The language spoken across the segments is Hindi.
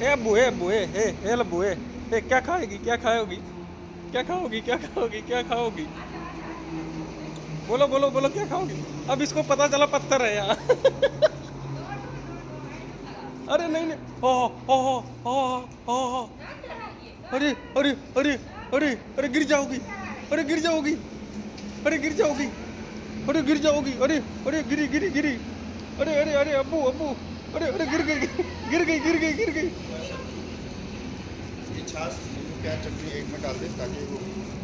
ए अब्बू ए लब्बू ए क्या खाएगी क्या खाओगी क्या खाओगी क्या खाओगी क्या खाओगी? बोलो बोलो बोलो क्या खाओगी? अब इसको पता चला पत्थर है यार। अरे नहीं नहीं। ओ अरे अरे अरे अरे अरे गिर जाओगी। अरे गिर जाओगी। अरे गिर जाओगी। अरे गिर जाओगी। अरे अरे गिरी गिरी गिरी। अरे अरे अरे अब्बू अब्बू। अरे अरे गिर गई गिर गई गिर गई गिर गई। ये छाछ नींबू प्याज चटनी एक में डाल दे ताकि वो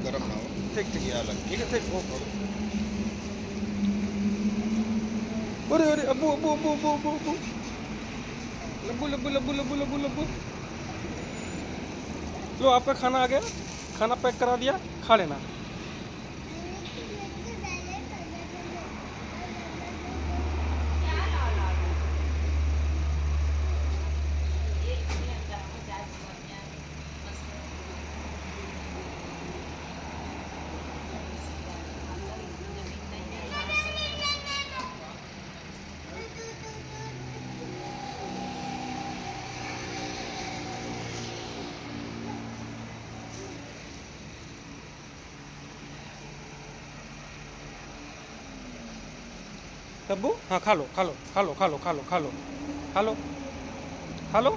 गर्म ना हो। ठीक ठीक ये अलग। ठीक है ठीक वो अरे अरे अब्बू अब्बू अब्बू अब्बू अब्बू अब्बू लब्बू लब्बू लब्बू लब्बू लब्बू लब्बू। लो आपका खाना आ गया। खाना पैक करा दिया खा लेना। तब्बू हाँ खा लो खा लो खा लो खा लो खा लो खा लो खा लो खा लो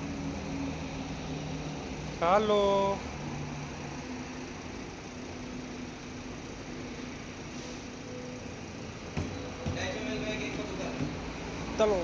खा लो। चलो